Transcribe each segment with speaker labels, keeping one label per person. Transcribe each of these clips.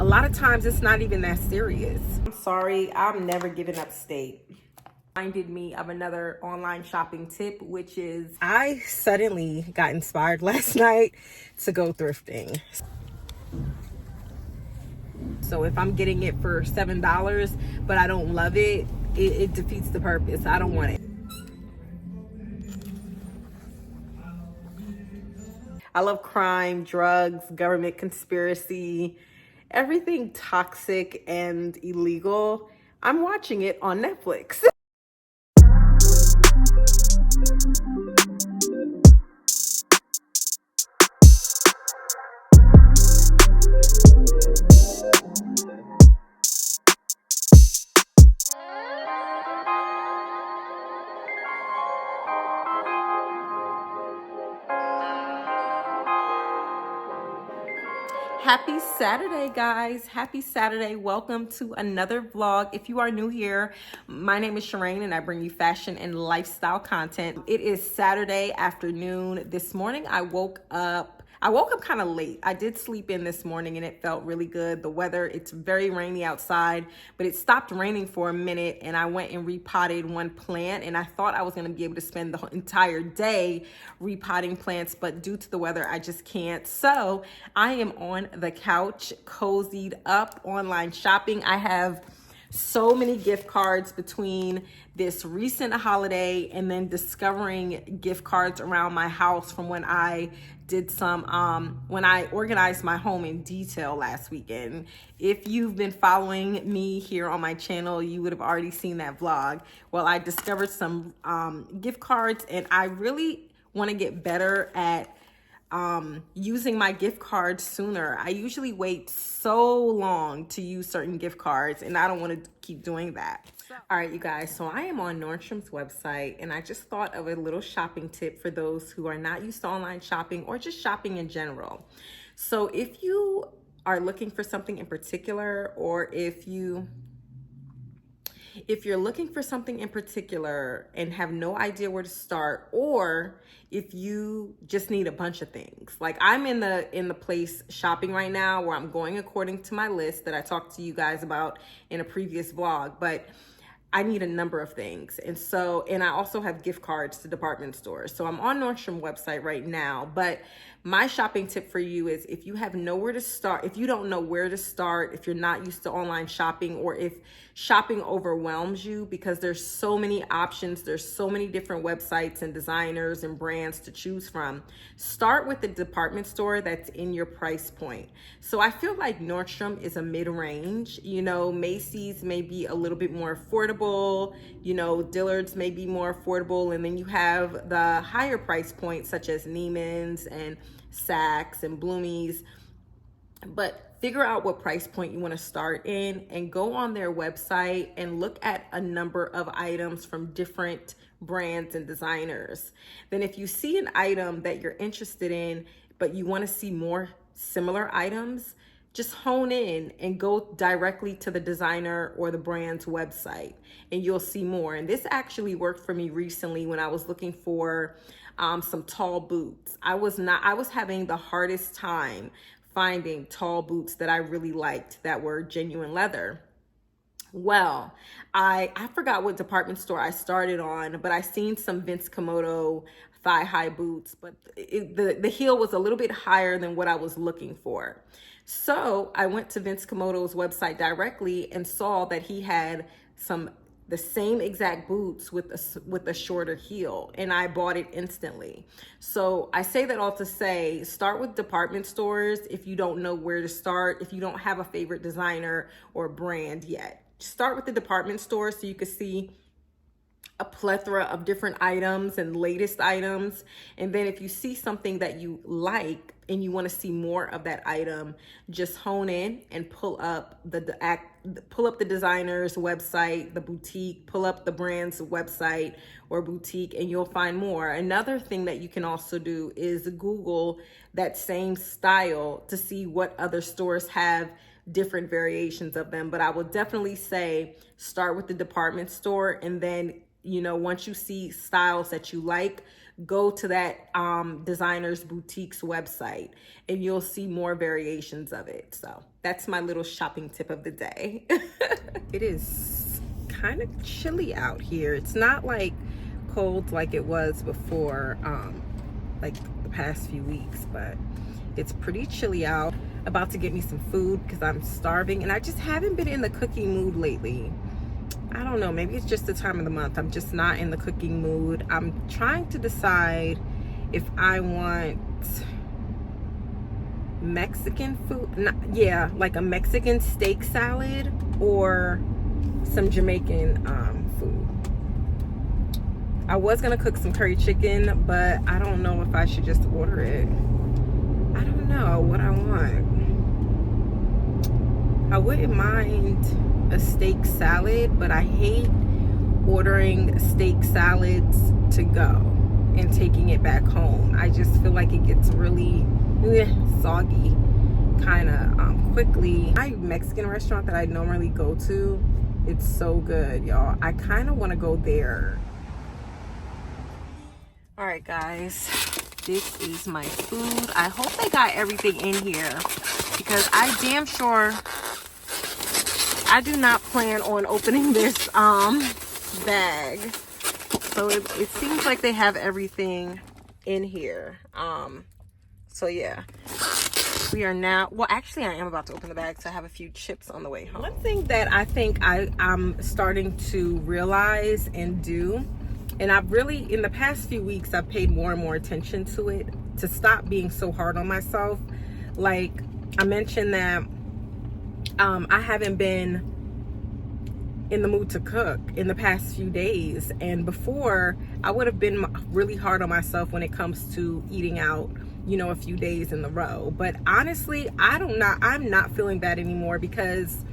Speaker 1: a lot of times it's not even that serious. I'm sorry, I'm never giving up state. Reminded me of another online shopping tip, which is I suddenly got inspired last night to go thrifting. So if I'm getting it for $7, but I don't love it, it defeats the purpose. I don't want it. I love crime, drugs, government conspiracy, everything toxic and illegal. I'm watching it on Netflix. Happy Saturday, guys. Happy Saturday. Welcome to another vlog. If you are new here, my name is Sherane and I bring you fashion and lifestyle content. It is Saturday afternoon. This morning I woke up kind of late. I did sleep in this morning and it felt really good. The weather, it's very rainy outside, but it stopped raining for a minute and I went and repotted one plant, and I thought I was going to be able to spend the entire day repotting plants, but due to the weather, I just can't. So I am on the couch, cozied up, online shopping. I have so many gift cards between this recent holiday and then discovering gift cards around my house from when I did when I organized my home in detail last weekend. If you've been following me here on my channel, you would have already seen that vlog. Well, I discovered some gift cards, and I really want to get better at using my gift cards sooner. I usually wait so long to use certain gift cards, and I don't want to keep doing that. All right, you guys, so I am on Nordstrom's website, and I just thought of a little shopping tip for those who are not used to online shopping or just shopping in general. So if you are looking for something in particular, or if you're looking for something in particular and have no idea where to start, or if you just need a bunch of things. Like I'm in the place shopping right now where I'm going according to my list that I talked to you guys about in a previous vlog, but I need a number of things. And I also have gift cards to department stores. So I'm on Nordstrom website right now, but my shopping tip for you is if you have nowhere to start, if you don't know where to start, if you're not used to online shopping, or if shopping overwhelms you because there's so many options, there's so many different websites and designers and brands to choose from, start with the department store that's in your price point. So I feel like Nordstrom is a mid-range. Macy's may be a little bit more affordable, Dillard's may be more affordable, and then you have the higher price points such as Neiman's and Saks and Bloomies. But figure out what price point you want to start in and go on their website and look at a number of items from different brands and designers. Then if you see an item that you're interested in, but you want to see more similar items, just hone in and go directly to the designer or the brand's website and you'll see more. And this actually worked for me recently when I was looking for some tall boots. I was having the hardest time finding tall boots that I really liked that were genuine leather. Well, I forgot what department store I started on, but I seen some Vince Camuto thigh-high boots, but the heel was a little bit higher than what I was looking for. So I went to Vince Camuto's website directly and saw that he had the same exact boots with a shorter heel, and I bought it instantly. So I say that all to say, start with department stores if you don't know where to start, if you don't have a favorite designer or brand yet. Start with the department store so you can see a plethora of different items and latest items. And then if you see something that you like and you want to see more of that item, just hone in and pull up the designer's website, the boutique, pull up the brand's website or boutique, and you'll find more. Another thing that you can also do is Google that same style to see what other stores have different variations of them. But I will definitely say start with the department store, and then once you see styles that you like, go to that designer's boutique's website and you'll see more variations of it. So that's my little shopping tip of the day. It is kind of chilly out here. It's not like cold like it was before, like the past few weeks, but it's pretty chilly out. About to get me some food because I'm starving, and I just haven't been in the cooking mood lately. I don't know, maybe it's just the time of the month. I'm just not in the cooking mood. I'm trying to decide if I want Mexican food, yeah, like a Mexican steak salad or some Jamaican food. I was gonna cook some curry chicken, but I don't know if I should just order it. I don't know what I want. I wouldn't mind a steak salad, but I hate ordering steak salads to go and taking it back home. I just feel like it gets really soggy kind of quickly. My Mexican restaurant that I normally go to, it's so good, y'all. I kind of want to go there. All right, guys, this is my food. I hope they got everything in here because I damn sure I do not plan on opening this bag. So it seems like they have everything in here. So yeah, we are now, well, actually I am about to open the bag, so I have a few chips on the way home. One thing that I think I'm starting to realize and do, and I've really, in the past few weeks, I've paid more and more attention to it, to stop being so hard on myself. Like I mentioned that I haven't been in the mood to cook in the past few days, and before I would have been really hard on myself when it comes to eating out, you know, a few days in a row. But honestly, I'm not feeling that anymore because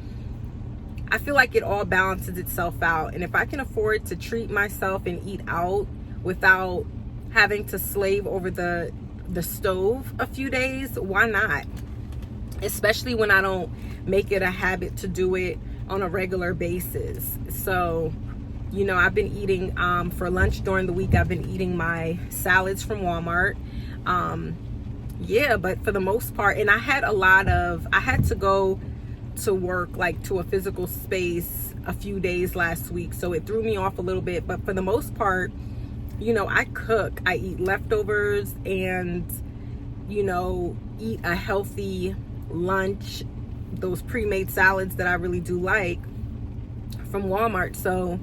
Speaker 1: I feel like it all balances itself out. And if I can afford to treat myself and eat out without having to slave over the stove a few days, why not? Especially when I don't make it a habit to do it on a regular basis. So, you know, I've been eating for lunch during the week. I've been eating my salads from Walmart. Yeah, but for the most part, and I had to go to work, like to a physical space a few days last week, so it threw me off a little bit. But for the most part, you know, I cook, I eat leftovers, and, you know, eat a healthy lunch, those pre-made salads that I really do like from Walmart. So,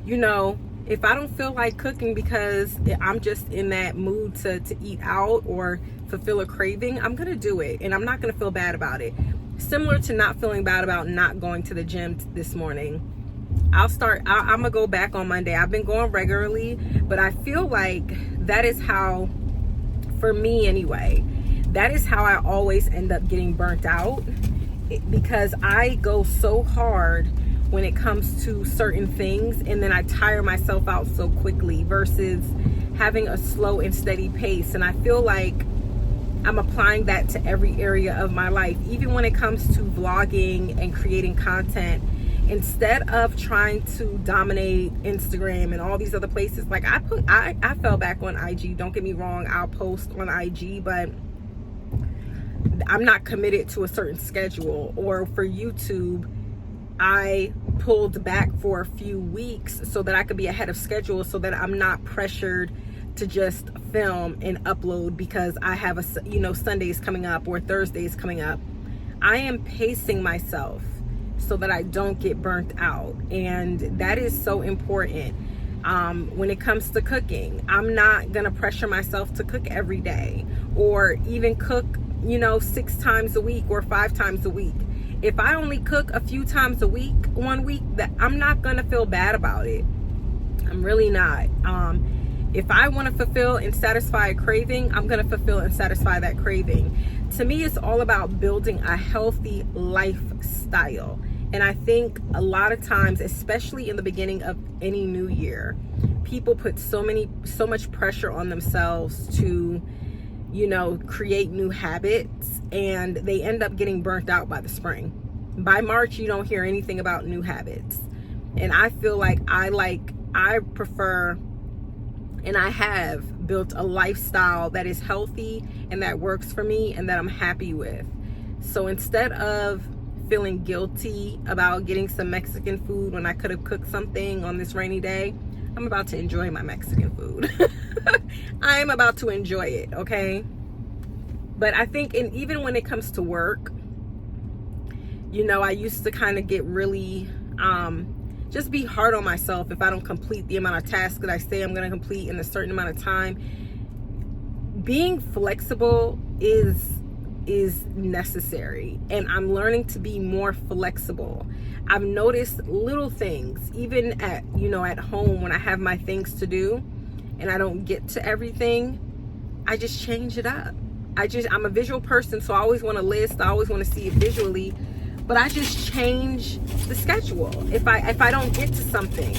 Speaker 1: you know, if I don't feel like cooking because I'm just in that mood to eat out or fulfill a craving, I'm gonna do it, and I'm not gonna feel bad about it. Similar to not feeling bad about not going to the gym this morning. I'm gonna go back on Monday. I've been going regularly, but I feel like that is how, for me anyway, that is how I always end up getting burnt out, because I go so hard when it comes to certain things, and then I tire myself out so quickly versus having a slow and steady pace. And I feel like I'm applying that to every area of my life, even when it comes to vlogging and creating content. Instead of trying to dominate Instagram and all these other places, like I fell back on IG. Don't get me wrong, I'll post on IG, but I'm not committed to a certain schedule. Or for YouTube, I pulled back for a few weeks so that I could be ahead of schedule, so that I'm not pressured to just film and upload because I have Sundays coming up or Thursdays coming up. I am pacing myself so that I don't get burnt out, and that is so important. When it comes to cooking, I'm not gonna pressure myself to cook every day, or even cook 6 times a week or 5 times a week. If I only cook a few times a week, one week, that I'm not gonna feel bad about it. I'm really not. If I want to fulfill and satisfy a craving, I'm going to fulfill and satisfy that craving. To me, it's all about building a healthy lifestyle. And I think a lot of times, especially in the beginning of any new year, people put so much pressure on themselves to, create new habits, and they end up getting burnt out by the spring. By March, you don't hear anything about new habits. And I feel like I prefer, and I have built a lifestyle that is healthy and that works for me and that I'm happy with. So instead of feeling guilty about getting some Mexican food when I could have cooked something on this rainy day, I'm about to enjoy my Mexican food. I'm about to enjoy it, okay? But I think, and even when it comes to work, you know, I used to kind of get really, just be hard on myself if I don't complete the amount of tasks that I say I'm going to complete in a certain amount of time. Being flexible is necessary, and I'm learning to be more flexible. I've noticed little things, even at, you know, at home when I have my things to do and I don't get to everything, I just change it up. I'm a visual person, so I always want to list, I always want to see it visually, but I just change the schedule. If I don't get to something,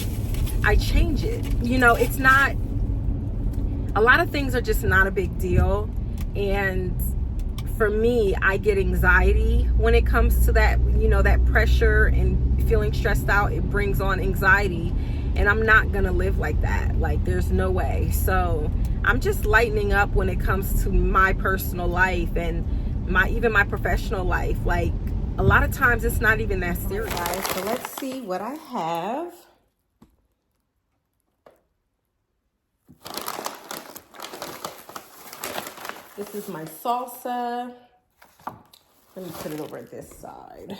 Speaker 1: I change it. You know, it's not, a lot of things are just not a big deal. And for me, I get anxiety when it comes to that, you know, that pressure and feeling stressed out. It brings on anxiety, and I'm not gonna live like that. Like, there's no way. So I'm just lightening up when it comes to my personal life and even my professional life. Like, a lot of times it's not even that serious. Guys, so let's see what I have. This is my salsa. Let me put it over this side.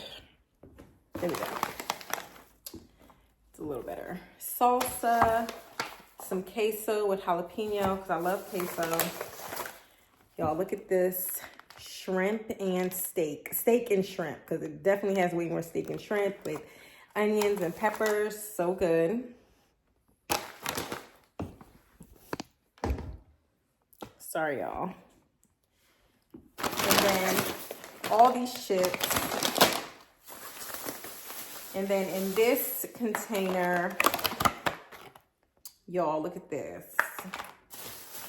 Speaker 1: There we go. It's a little better. Salsa, some queso with jalapeno, because I love queso. Y'all, look at this. Shrimp and steak. Steak and shrimp, because it definitely has way more steak and shrimp with onions and peppers. So good. Sorry, y'all. And then all these chips. And then in this container, y'all, look at this.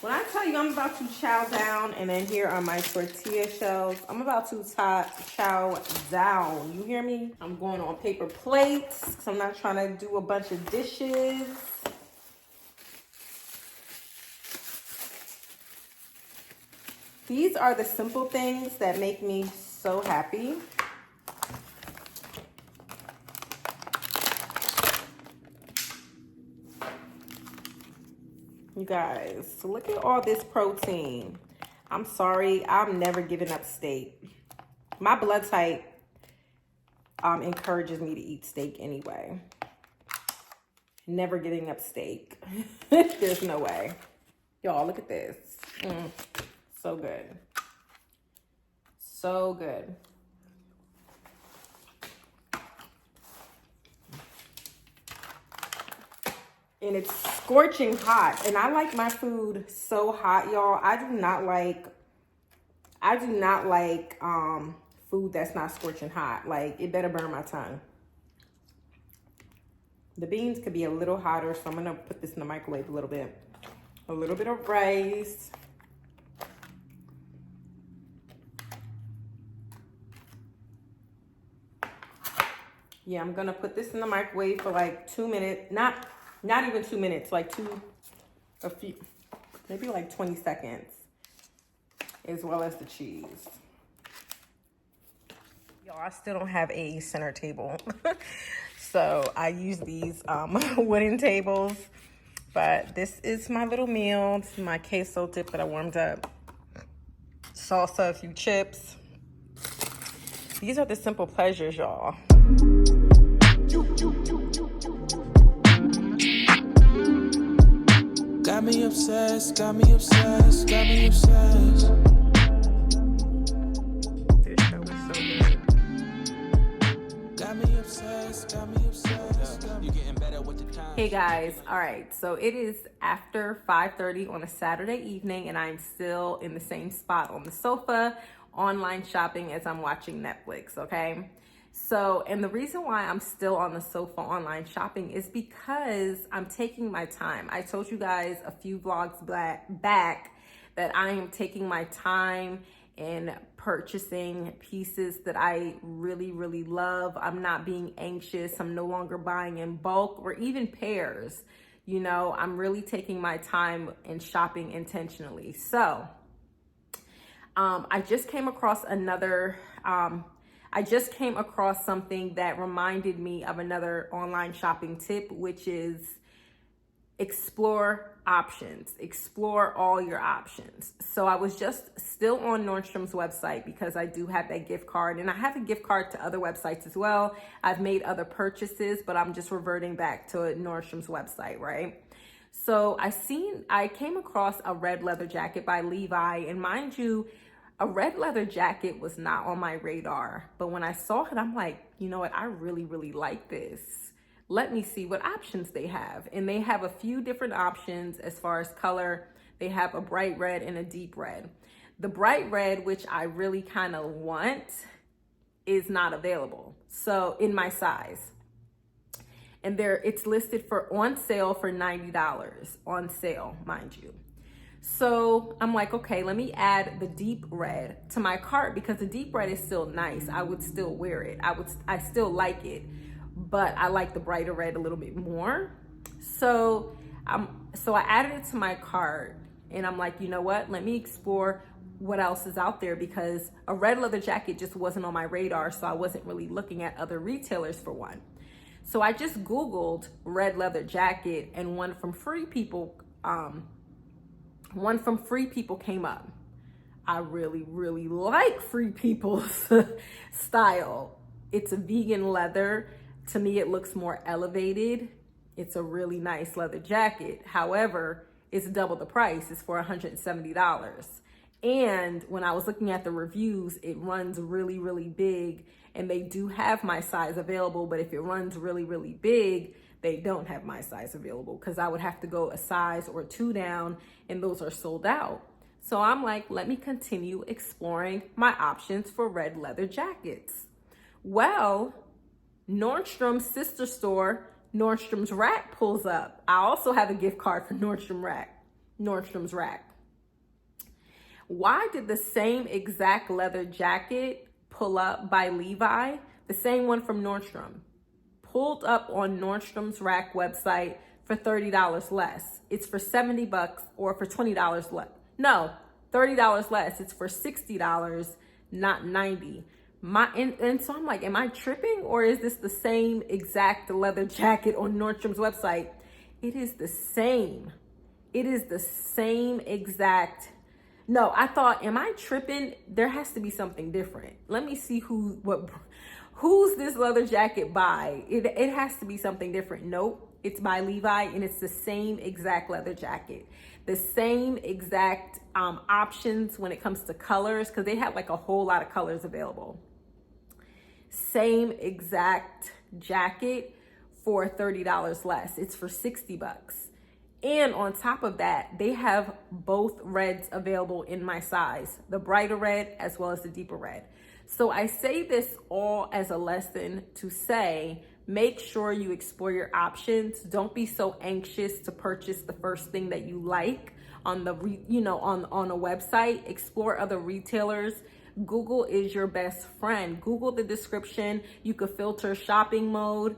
Speaker 1: When I tell you I'm about to chow down, and then here are my tortilla shells, I'm about to chow down. You hear me? I'm going on paper plates because I'm not trying to do a bunch of dishes. These are the simple things that make me so happy. You guys, so look at all this protein. I'm sorry, I'm never giving up steak. My blood type encourages me to eat steak anyway. Never giving up steak. There's no way. Y'all, look at this. So good. So good. And it's scorching hot. And I like my food so hot, y'all. I do not like food that's not scorching hot. Like, it better burn my tongue. The beans could be a little hotter, so I'm gonna put this in the microwave a little bit. A little bit of rice. Yeah, I'm gonna put this in the microwave for like 2 minutes. Not even 2 minutes, like maybe like 20 seconds, as well as the cheese. Y'all, I still don't have a center table. So I use these wooden tables, but this is my little meal. This is my queso dip that I warmed up. Salsa, a few chips. These are the simple pleasures, y'all. Got me obsessed, got me obsessed, got me obsessed. This show is so good. Got me obsessed, got me obsessed. You getting better with the time. Hey guys, all right, so it is after 5:30 on a Saturday evening, and I'm still in the same spot on the sofa, online shopping as I'm watching Netflix, okay? So, and the reason why I'm still on the sofa online shopping is because I'm taking my time. I told you guys a few vlogs back that I am taking my time in purchasing pieces that I really, really love. I'm not being anxious. I'm no longer buying in bulk or even pairs. You know, I'm really taking my time and shopping intentionally. So I just came across something that reminded me of another online shopping tip, which is explore options. Explore all your options. So I was just still on Nordstrom's website because I do have that gift card, and I have a gift card to other websites as well. I've made other purchases, but I'm just reverting back to Nordstrom's website, right? So I came across a red leather jacket by Levi, and mind you, a red leather jacket was not on my radar, but when I saw it, I'm like, you know what? I really, really like this. Let me see what options they have. And they have a few different options as far as color. They have a bright red and a deep red. The bright red, which I really kind of want, is not available. So in my size. And it's listed on sale for $90, on sale, mind you. So I'm like, okay, let me add the deep red to my cart because the deep red is still nice. I would still wear it. I still like it, but I like the brighter red a little bit more. So I added it to my cart, and I'm like, you know what? Let me explore what else is out there because a red leather jacket just wasn't on my radar. So I wasn't really looking at other retailers for one. So I just Googled red leather jacket, and one from Free People came up. I really, really like Free People's style. It's a vegan leather. To me, it looks more elevated. It's a really nice leather jacket. However, it's double the price. It's for $170. And when I was looking at the reviews, it runs really, really big. And they do have my size available. But if it runs really, really big, they don't have my size available because I would have to go a size or two down, and those are sold out. So I'm like, let me continue exploring my options for red leather jackets. Well, Nordstrom's sister store, Nordstrom's Rack, pulls up. I also have a gift card for Nordstrom's Rack. Why did the same exact leather jacket pull up by Levi, the same one from Nordstrom, pulled up on Nordstrom's Rack website for $30 less? It's for $70 or for $20 less. No, $30 less. It's for $60, not $90. And so I'm like, am I tripping, or is this the same exact leather jacket on Nordstrom's website? It is the same. It is the same exact. No, I thought, am I tripping? There has to be something different. Let me see who's this leather jacket by. It has to be something different. Nope, it's by Levi, and it's the same exact leather jacket. The same exact options when it comes to colors, because they have like a whole lot of colors available. Same exact jacket for $30 less. It's for $60. And on top of that, they have both reds available in my size, the brighter red as well as the deeper red. So I say this all as a lesson to say, make sure you explore your options. Don't be so anxious to purchase the first thing that you like on the on a website. Explore other retailers. Google is your best friend. Google the description. You could filter shopping mode,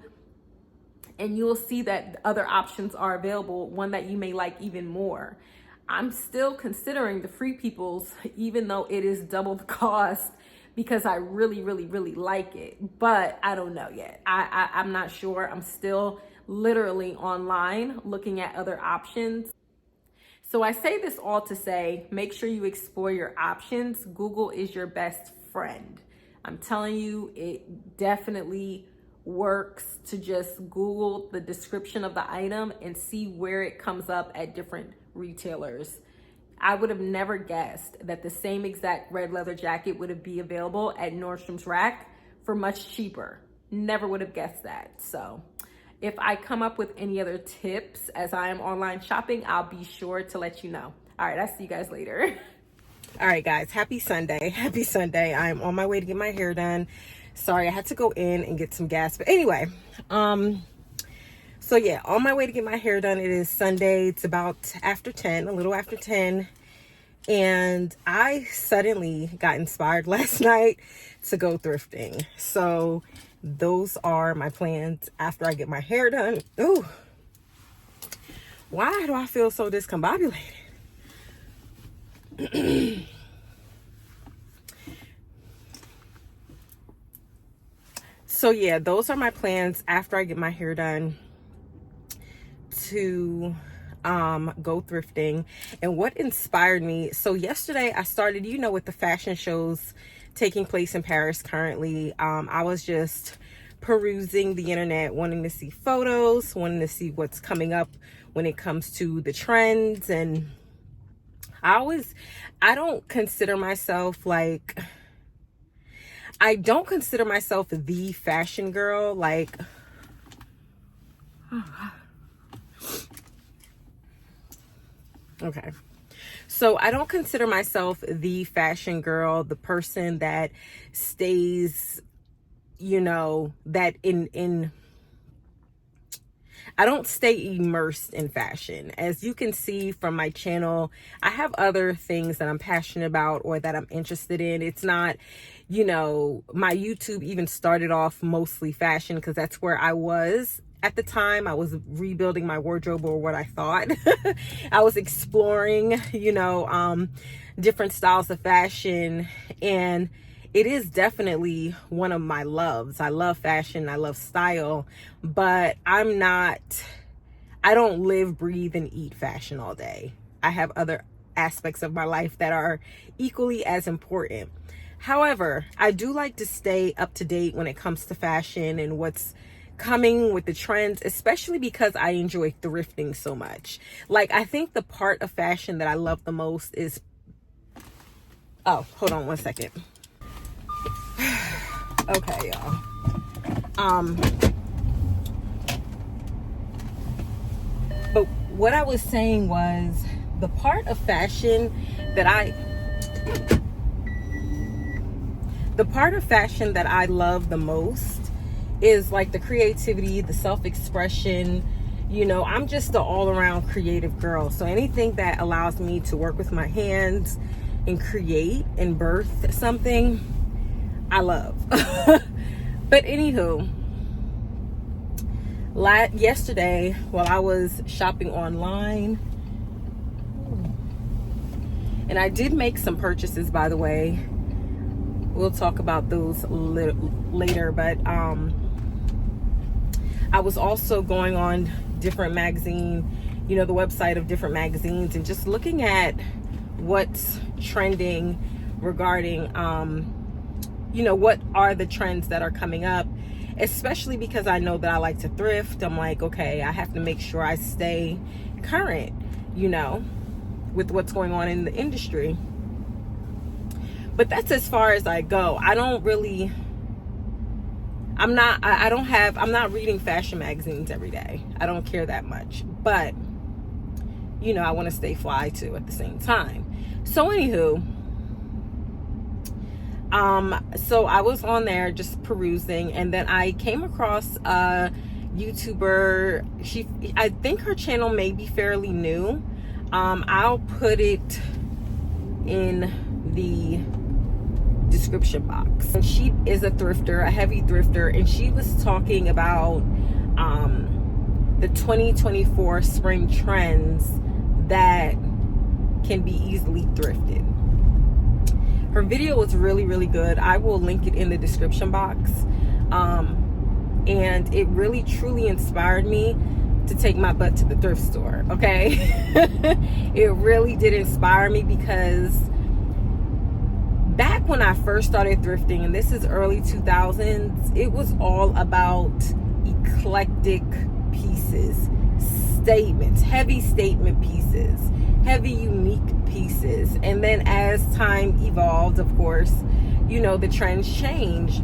Speaker 1: and you'll see that other options are available, one that you may like even more. I'm still considering the Free People's, even though it is double the cost, because I really, really, really like it. But I don't know yet. I'm not sure. I'm still literally online looking at other options. So I say this all to say, make sure you explore your options. Google is your best friend. I'm telling you, it definitely works to just Google the description of the item and see where it comes up at different retailers. I would have never guessed that the same exact red leather jacket would be available at Nordstrom's Rack for much cheaper. Never would have guessed that. So if I come up with any other tips as I am online shopping, I'll be sure to let you know. All right, I'll see you guys later. All right, guys, happy Sunday. Happy Sunday. I'm on my way to get my hair done. Sorry, I had to go in and get some gas. But anyway, so yeah, on my way to get my hair done. It is Sunday. It's about after 10, a little after 10. And I suddenly got inspired last night to go thrifting. So those are my plans after I get my hair done. Ooh. Why do I feel so discombobulated? So yeah, those are my plans after I get my hair done to go thrifting. And what inspired me, so yesterday I started, with the fashion shows taking place in Paris currently. I was just perusing the internet, wanting to see photos, wanting to see what's coming up when it comes to the trends. And I don't consider myself like, I don't consider myself the fashion girl. Like, okay. So I don't consider myself the fashion girl, the person that stays, that I don't stay immersed in fashion. As you can see from my channel, I have other things that I'm passionate about or that I'm interested in. It's not, my YouTube even started off mostly fashion because that's where I was at the time. I was rebuilding my wardrobe, or what I thought. I was exploring, different styles of fashion, and it is definitely one of my loves. I love fashion, I love style, but I don't live, breathe, and eat fashion all day. I have other aspects of my life that are equally as important. However, I do like to stay up to date when it comes to fashion and what's coming with the trends, especially because I enjoy thrifting so much. Like, I think the part of fashion that I love the most is, oh, hold on one second. Okay, y'all. But what I was saying was the part of fashion that I love the most is like the creativity, the self-expression. I'm just an all-around creative girl. So anything that allows me to work with my hands and create and birth something, I love. But anywho, yesterday while I was shopping online, and I did make some purchases, by the way. We'll talk about those later, but I was also going on different magazine, the website of different magazines, and just looking at what's trending regarding, what are the trends that are coming up, especially because I know that I like to thrift. I'm like, okay, I have to make sure I stay current, with what's going on in the industry. But that's as far as I go. I'm not reading fashion magazines every day. I don't care that much. But, I want to stay fly too at the same time. So anywho, so I was on there just perusing, and then I came across a YouTuber. I think her channel may be fairly new. I'll put it in the description box. And she is a thrifter, a heavy thrifter, and she was talking about the 2024 spring trends that can be easily thrifted. Her video was really, really good. I will link it in the description box. And it really, truly inspired me to take my butt to the thrift store, okay? It really did inspire me, because back when I first started thrifting, and this is early 2000s, it was all about eclectic pieces, statements, heavy statement pieces, heavy unique pieces. And then as time evolved, of course, the trends changed.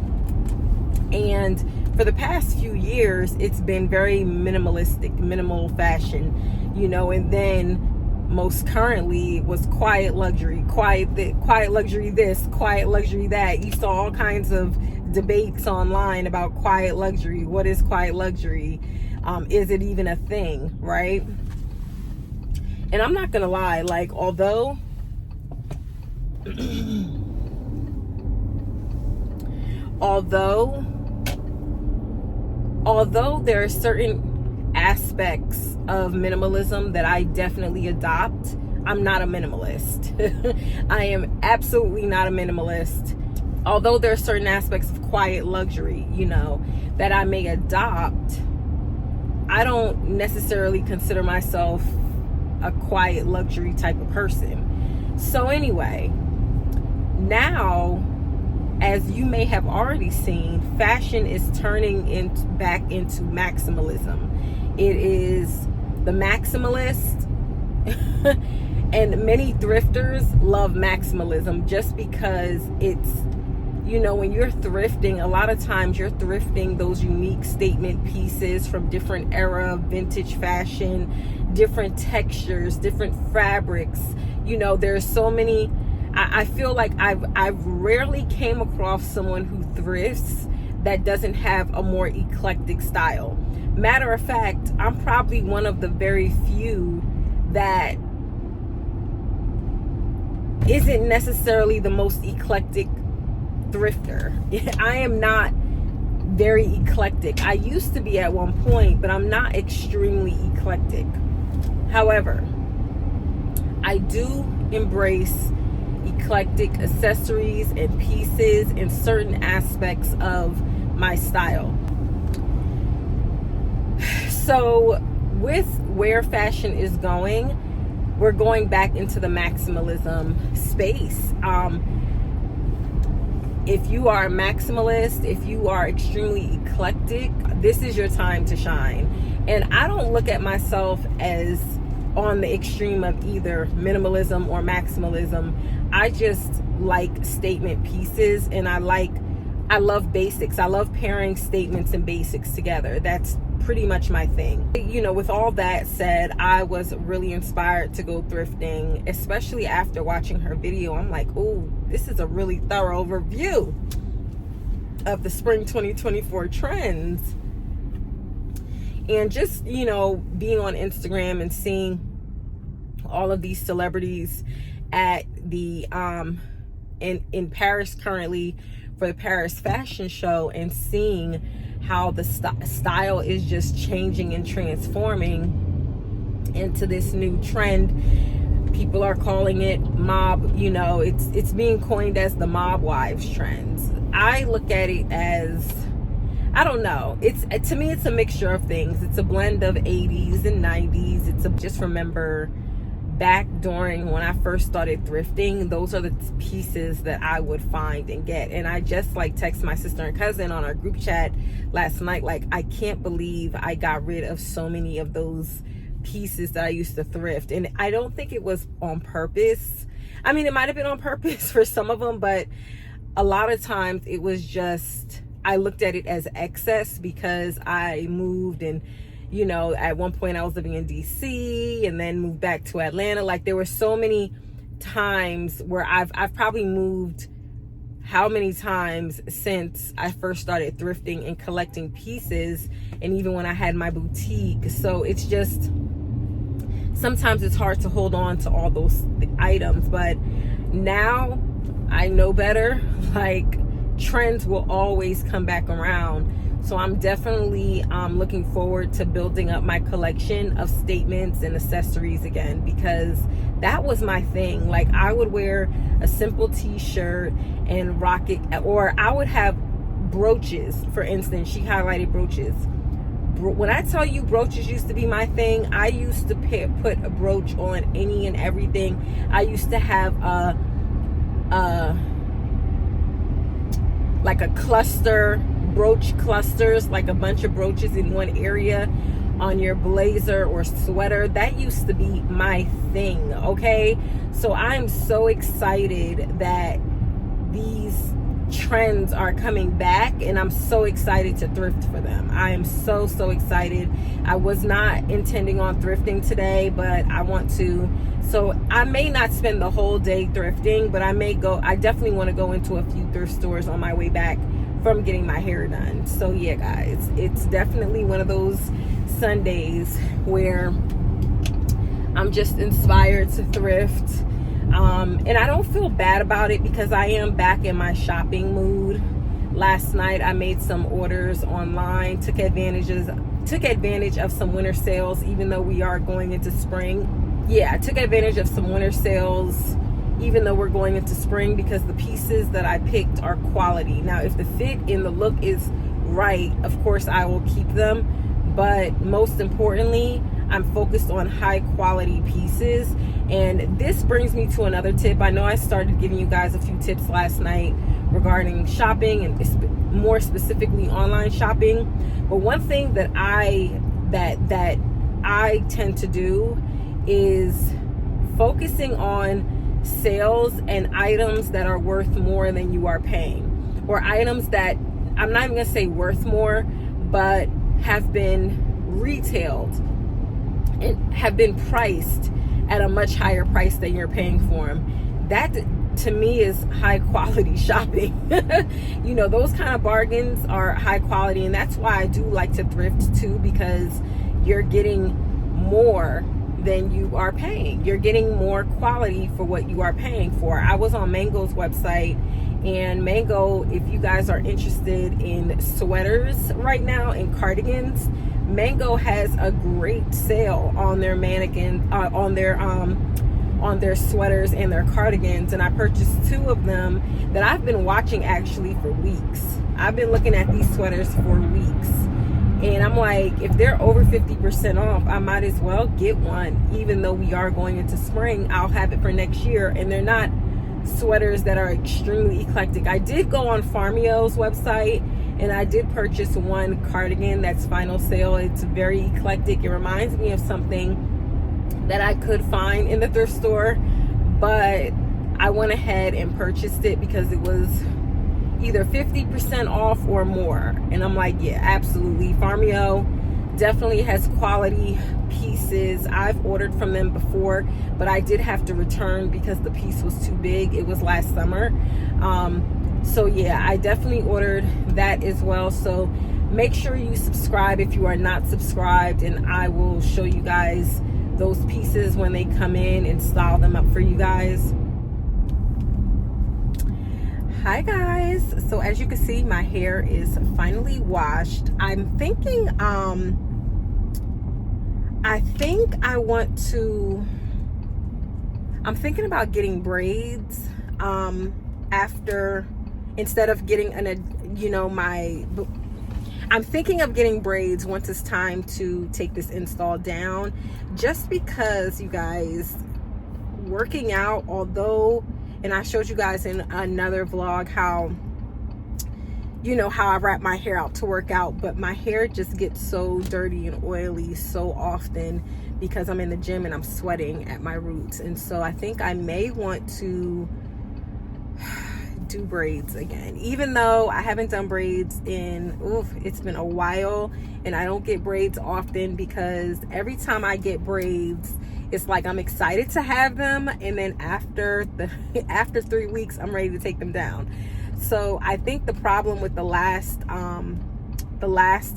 Speaker 1: And for the past few years, it's been very minimalistic, minimal fashion, and then most currently was quiet luxury, quiet luxury this, quiet luxury that. You saw all kinds of debates online about quiet luxury. What is quiet luxury? Is it even a thing, right? And I'm not gonna lie, like, although there are certain aspects of minimalism that I definitely adopt. I'm not a minimalist. I am absolutely not a minimalist. Although there are certain aspects of quiet luxury, you know, that I may adopt, I don't necessarily consider myself a quiet luxury type of person. So anyway, now, as you may have already seen, fashion is turning back into maximalism. It is the maximalist, and many thrifters love maximalism just because it's, you know, when you're thrifting, a lot of times you're thrifting those unique statement pieces from different era, vintage fashion, different textures, different fabrics. You know, there's so many. I feel like I've rarely came across someone who thrifts that doesn't have a more eclectic style. Matter of fact, I'm probably one of the very few that isn't necessarily the most eclectic thrifter. I am not very eclectic. I used to be at one point, but I'm not extremely eclectic. However, I do embrace eclectic accessories and pieces in certain aspects of my style. So with where fashion is going, we're going back into the maximalism space. If you are a maximalist, if you are extremely eclectic, this is your time to shine. And I don't look at myself as on the extreme of either minimalism or maximalism. I just like statement pieces, and I love basics. I love pairing statements and basics together. That's pretty much my thing. You know, with all that said, I was really inspired to go thrifting, especially after watching her video. I'm like, oh, this is a really thorough review of the spring 2024 trends. And just, you know, being on Instagram and seeing all of these celebrities at the in Paris currently for the Paris fashion show, and seeing how the style is just changing and transforming into this new trend. People are calling it mob, you know, it's being coined as the mob wives trends. I look at it as, I don't know, to me it's a mixture of things. It's a blend of 80s and 90s. Just remember back during when I first started thrifting, those are the pieces that I would find and get. And I just like text my sister and cousin on our group chat last night, like, I can't believe I got rid of so many of those pieces that I used to thrift. And I don't think it was on purpose. I mean, it might have been on purpose for some of them, but a lot of times it was just, I looked at it as excess because I moved, and you know, at one point I was living in DC and then moved back to Atlanta. Like, there were so many times where I've probably moved how many times since I first started thrifting and collecting pieces, and even when I had my boutique. So it's just, sometimes it's hard to hold on to all those items, but now I know better. Like, trends will always come back around. So I'm definitely looking forward to building up my collection of statements and accessories again, because that was my thing. Like, I would wear a simple t-shirt and rock it, or I would have brooches. For instance, she highlighted brooches. When I tell you brooches used to be my thing, I used to put a brooch on any and everything. I used to have like a cluster, brooch clusters, like a bunch of brooches in one area on your blazer or sweater. That used to be my thing, okay? So I'm so excited that these trends are coming back, and I'm so excited to thrift for them. I am so excited. I was not intending on thrifting today, but I want to. So I may not spend the whole day thrifting, but I definitely want to go into a few thrift stores on my way back from getting my hair done. So yeah, guys, it's definitely one of those Sundays where I'm just inspired to thrift. And I don't feel bad about it because I am back in my shopping mood. last night I made some orders online, took advantage of some winter sales, even though we are going into spring. Yeah, I took advantage of some winter sales even though we're going into spring, because the pieces that I picked are quality. Now, if the fit and the look is right, of course I will keep them, but most importantly, I'm focused on high quality pieces. And this brings me to another tip. I know I started giving you guys a few tips last night regarding shopping, and more specifically online shopping. But one thing that I tend to do is focusing on sales and items that are worth more than you are paying, or items that, I'm not even gonna say worth more, but have been retailed and have been priced at a much higher price than you're paying for them. That to me is high quality shopping. You know, those kind of bargains are high quality, and that's why I do like to thrift too, because you're getting more than you are paying. You're getting more quality for what you are paying for. I was on Mango's website, and Mango, if you guys are interested in sweaters right now and cardigans, Mango has a great sale on their mannequin, on their sweaters and their cardigans. And I purchased 2 of them that I've been watching actually for weeks. I've been looking at these sweaters for weeks, and I'm like, if they're over 50% off, I might as well get one. Even though we are going into spring, I'll have it for next year. And they're not sweaters that are extremely eclectic. I did go on Farmio's website, and I did purchase one cardigan that's final sale. It's very eclectic. It reminds me of something that I could find in the thrift store, but I went ahead and purchased it because it was either 50% off or more. And I'm like, yeah, absolutely. Farmio definitely has quality pieces. I've ordered from them before, but I did have to return because the piece was too big. It was last summer. So yeah, I definitely ordered that as well. So make sure you subscribe if you are not subscribed, and I will show you guys those pieces when they come in and style them up for you guys. Hi guys, so as you can see, my hair is finally washed. I'm thinking about getting braids instead of getting I'm thinking of getting braids once it's time to take this install down, just because, you guys, working out, although, and I showed you guys in another vlog how I wrap my hair out to work out, but my hair just gets so dirty and oily so often because I'm in the gym and I'm sweating at my roots. And so I think I may want to do braids again, even though I haven't done braids it's been a while, and I don't get braids often because every time I get braids, it's like I'm excited to have them, and then after 3 weeks I'm ready to take them down. So I think the problem with the last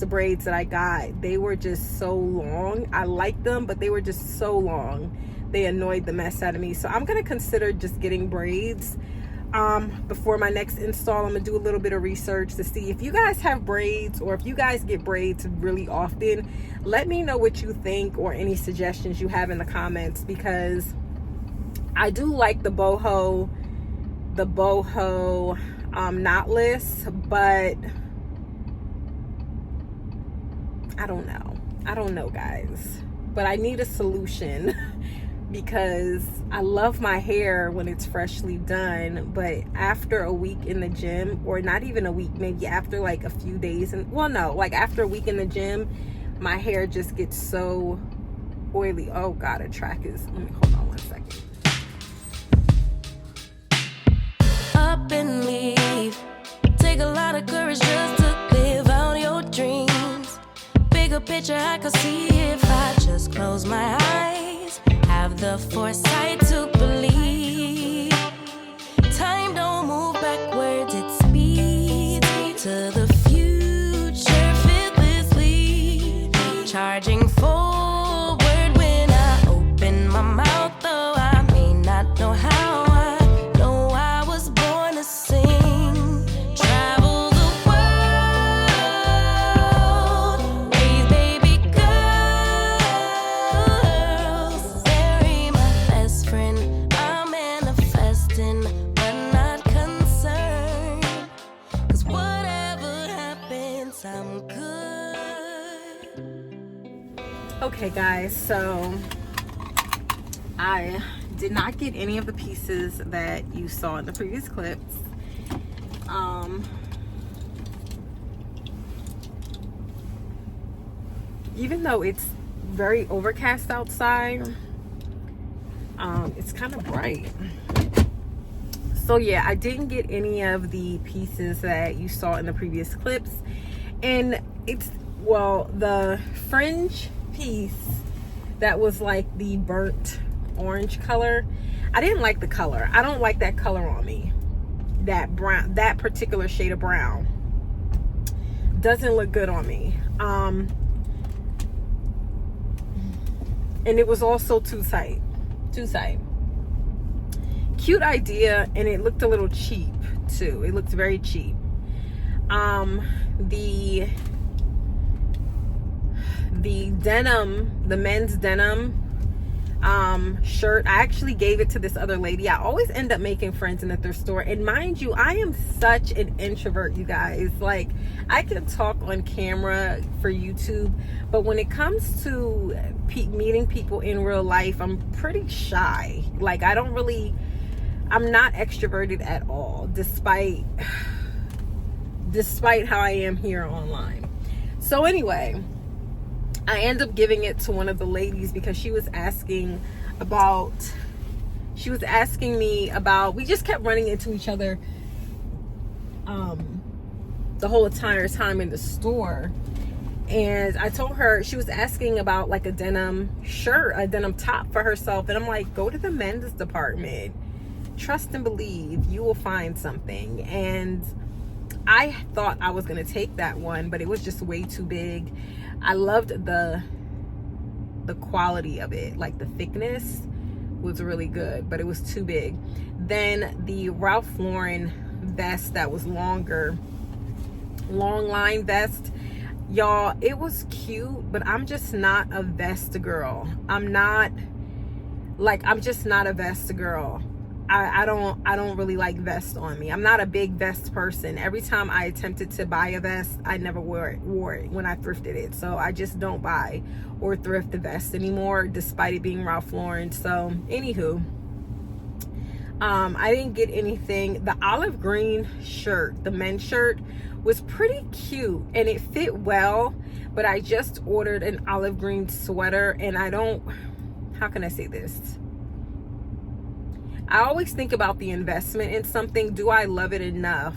Speaker 1: braids that I got, they were just so long. I liked them, but they were just so long, they annoyed the mess out of me. So I'm gonna consider just getting braids before my next install. I'm gonna do a little bit of research to see if you guys have braids, or if you guys get braids really often. Let me know what you think, or any suggestions you have in the comments, because I do like the boho knotless, but I don't know guys, but I need a solution because I love my hair when it's freshly done, but after a week in the gym, or not even a week, maybe after like a few days, after a week in the gym, my hair just gets so oily. Oh God, let me hold on 1 second.
Speaker 2: Up and leave. Take a lot of courage just to live out your dreams. Bigger picture I could see if I just close my eyes. Have the foresight to believe. Time don't move backwards, it speeds to the future fearlessly. Charging forward when I open my mouth, though I may not know how. I know I was born to sing. Travel the
Speaker 1: Okay guys, so I did not get any of the pieces that you saw in the previous clips. Even though it's very overcast outside, it's kind of bright. So yeah, I didn't get any of the pieces that you saw in the previous clips. And it's, well, the fringe piece that was like the burnt orange color, I didn't like the color. I don't like that color on me. That brown, that particular shade of brown doesn't look good on me. And it was also too tight. Cute idea, and it looked a little cheap too. It looked very cheap. The denim, the men's denim shirt, I actually gave it to this other lady. I always end up making friends in the thrift store, and mind you, I am such an introvert, you guys. Like, I can talk on camera for YouTube, but when it comes to meeting people in real life, I'm pretty shy. Like, I'm not extroverted at all, despite how I am here online. So anyway, I end up giving it to one of the ladies because she was asking me about, we just kept running into each other the whole entire time in the store. And I told her, she was asking about like a denim shirt, a denim top for herself. And I'm like, go to the men's department. Trust and believe, you will find something. And I thought I was going to take that one, but it was just way too big. I loved the quality of it, like the thickness was really good, but it was too big. Then the Ralph Lauren vest that was longer, long line vest, y'all, it was cute, but I'm just not a vest girl. I'm just not a vest girl. I don't really like vests on me. I'm not a big vest person. Every time I attempted to buy a vest, I never wore it when I thrifted it. So I just don't buy or thrift the vest anymore, despite it being Ralph Lauren. So anywho, I didn't get anything. The olive green shirt, the men's shirt, was pretty cute and it fit well, but I just ordered an olive green sweater, and how can I say this? I always think about the investment in something. Do I love it enough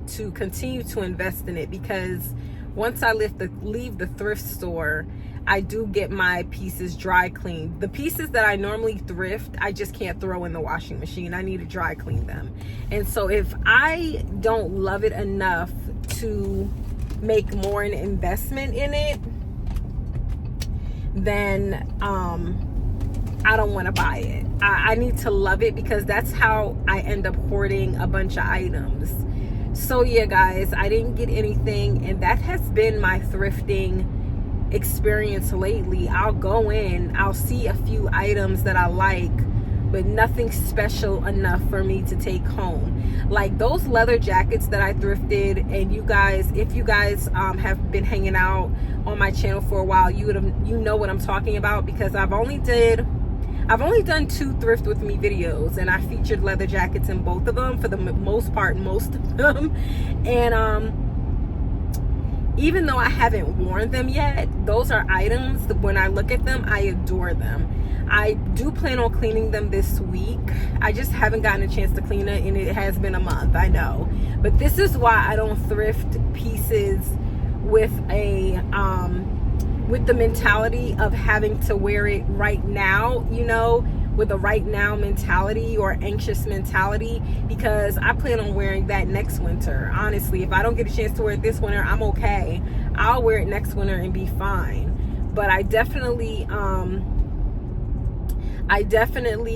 Speaker 1: to continue to invest in it? Because once I leave the thrift store, I do get my pieces dry cleaned. The pieces that I normally thrift, I just can't throw in the washing machine. I need to dry clean them. And so if I don't love it enough to make more an investment in it, then I don't want to buy it. I need to love it, because that's how I end up hoarding a bunch of items. So yeah, guys, I didn't get anything, and that has been my thrifting experience lately. I'll go in, I'll see a few items that I like, but nothing special enough for me to take home. Like those leather jackets that I thrifted, and you guys, if you guys have been hanging out on my channel for a while, you know what I'm talking about, because I've only done 2 thrift with me videos, and I featured leather jackets in both of them, for the most part, most of them. And even though I haven't worn them yet, those are items that when I look at them, I adore them. I do plan on cleaning them this week. I just haven't gotten a chance to clean it, and it has been a month, I know. But this is why I don't thrift pieces with with the mentality of having to wear it right now, with a right now mentality or anxious mentality, because I plan on wearing that next winter. Honestly, if I don't get a chance to wear it this winter, I'm okay. I'll wear it next winter and be fine. But I definitely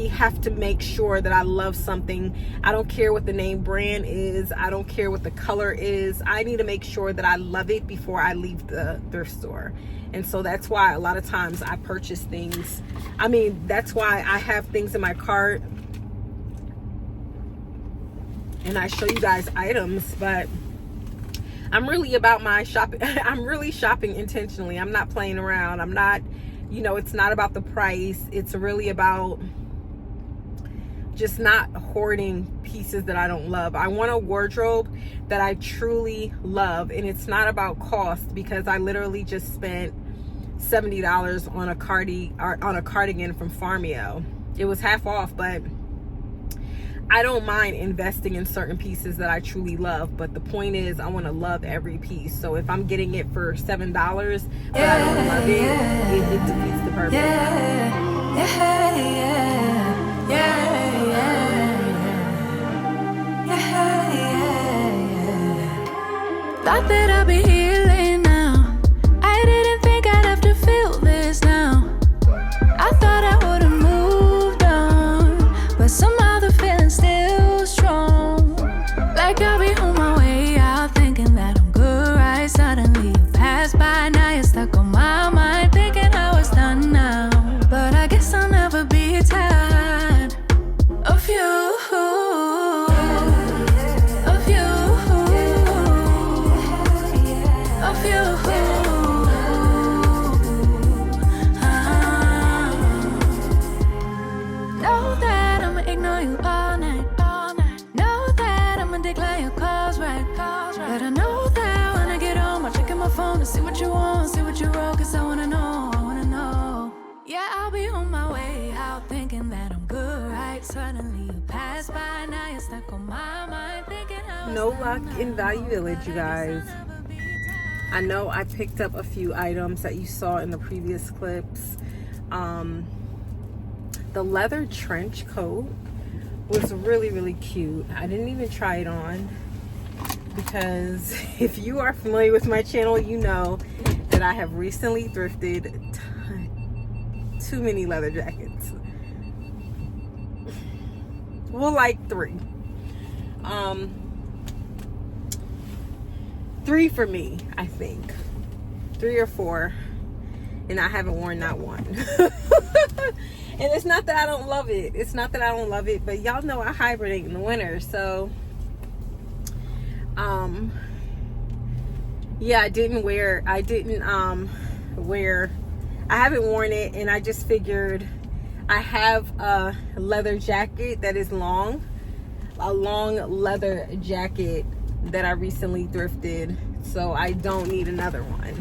Speaker 1: have to make sure that I love something. I don't care what the name brand is. I don't care what the color is. I need to make sure that I love it before I leave the thrift store. And so that's why a lot of times I purchase things. That's why I have things in my cart and I show you guys items, but I'm really about my shopping. I'm really shopping intentionally. I'm not playing around. I'm not You know, it's not about the price. It's really about just not hoarding pieces that I don't love. I want a wardrobe that I truly love, and it's not about cost, because I literally just spent $70 on a cardigan from Farmio. It was half off, but I don't mind investing in certain pieces that I truly love. But the point is, I want to love every piece. So if I'm getting it for $7, but I don't love it, it defeats the purpose.
Speaker 2: Thought that I'd be healing now. I didn't think I'd have to feel this now. I thought I would've moved on, but somehow the feeling's still strong. Like I'll be on my way out, thinking that I'm good, right? Suddenly you pass by, now you're stuck on my mind, thinking I was done now. But I guess I'll never be tired of you. See what you want, see what you wrote, cause I wanna know. Yeah, I'll be on my way out, thinking that I'm good, right? Suddenly you pass by, now you're stuck on my mind, thinking how
Speaker 1: no luck in Value Village, you guys. I know I picked up a few items that you saw in the previous clips. The leather trench coat was really, really cute. I didn't even try it on, because if you are familiar with my channel, you know that I have recently thrifted too many leather jackets. Well, like 3. 3 for me, I think. 3 or 4. And I haven't worn not one. And it's not that I don't love it. It's not that I don't love it, but y'all know I hibernate in the winter, so yeah, I haven't worn it, and I just figured I have a leather jacket that is long, a long leather jacket that I recently thrifted, so I don't need another one,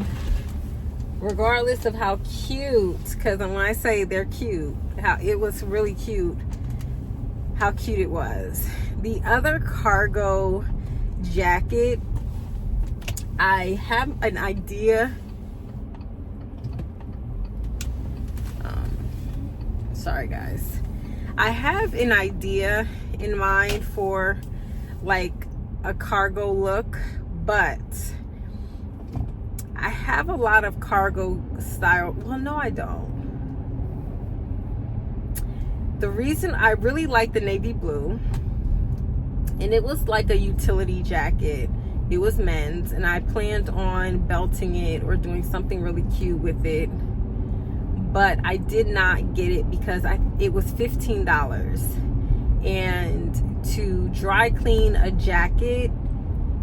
Speaker 1: regardless of how cute, because when I say they're cute, how it was really cute, how cute it was. The other cargo jacket, I have an idea. Sorry guys, I have an idea in mind for like a cargo look, but I have a lot of cargo style. Well, no, I don't. The reason I really like the navy blue, and it was like a utility jacket. It was men's, and I planned on belting it or doing something really cute with it, but I did not get it because it was $15, and to dry clean a jacket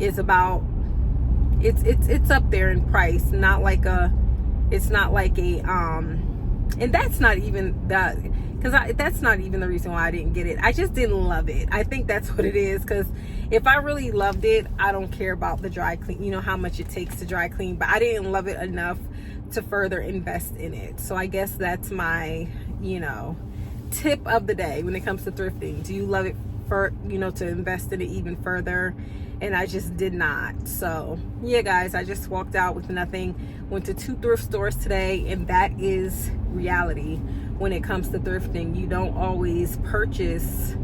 Speaker 1: is about, it's up there in price. It's not like a and that's not even that, because that's not even the reason why I didn't get it. I just didn't love it. I think that's what it is, because if I really loved it, I don't care about the dry clean, you know, how much it takes to dry clean, but I didn't love it enough to further invest in it. So I guess that's my, you know, tip of the day when it comes to thrifting. Do you love it for, you know, to invest in it even further? And I just did not. So yeah guys, I just walked out with nothing. Went to 2 thrift stores today, and that is reality when it comes to thrifting. You don't always purchase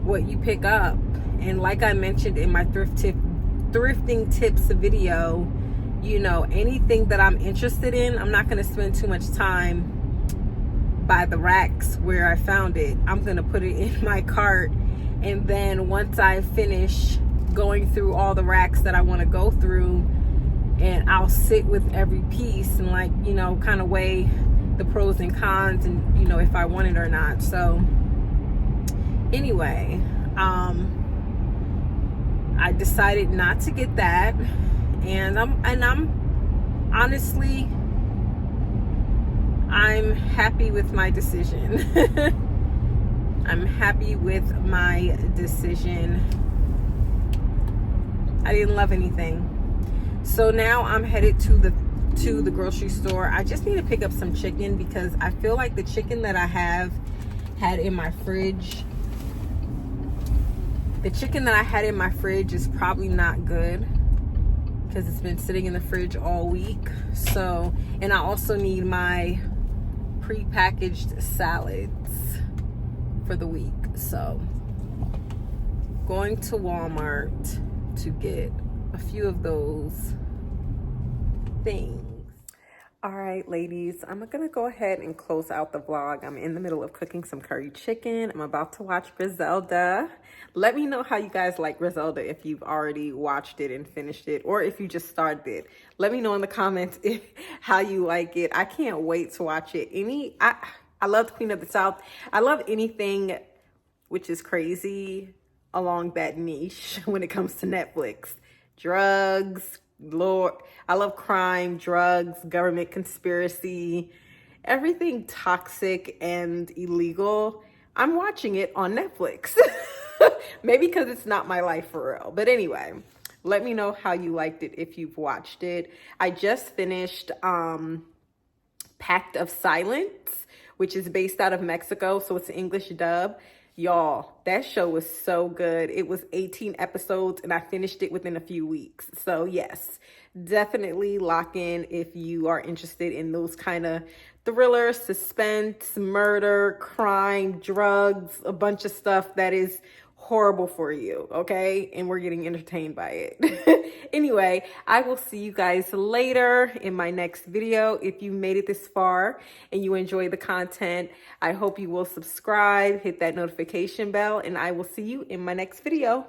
Speaker 1: what you pick up, and like I mentioned in my thrifting tips video, you know, anything that I'm interested in, I'm not going to spend too much time by the racks where I found it. I'm going to put it in my cart, and then once I finish going through all the racks that I want to go through, and I'll sit with every piece and, like, you know, kind of weigh the pros and cons, and, you know, if I want it or not. So anyway, I decided not to get that, and I'm honestly, I'm happy with my decision. I'm happy with my decision. I didn't love anything. So now I'm headed to the grocery store. I just need to pick up some chicken because I feel like the chicken that I had in my fridge, is probably not good because it's been sitting in the fridge all week. So, and I also need my prepackaged salads for the week. So, going to Walmart to get a few of those things. All right, ladies, I'm gonna go ahead and close out the vlog. I'm in the middle of cooking some curry chicken. I'm about to watch Griselda. Let me know how you guys like Griselda, if you've already watched it and finished it, or if you just started it. Let me know in the comments how you like it. I can't wait to watch it. I love Queen of the South. I love anything which is crazy along that niche when it comes to Netflix. Drugs, Lord, I love crime, drugs, government conspiracy, everything toxic and illegal. I'm watching it on Netflix. Maybe because it's not my life for real. But anyway, let me know how you liked it if you've watched it. I just finished Pact of Silence, which is based out of Mexico. So it's an English dub. Y'all, that show was so good. It was 18 episodes and I finished it within a few weeks. So yes, definitely lock in if you are interested in those kind of thriller, suspense, murder, crime, drugs, a bunch of stuff that is horrible for you, okay? And we're getting entertained by it. Anyway, I will see you guys later in my next video. If you made it this far and you enjoy the content, I hope you will subscribe, hit that notification bell, and I will see you in my next video.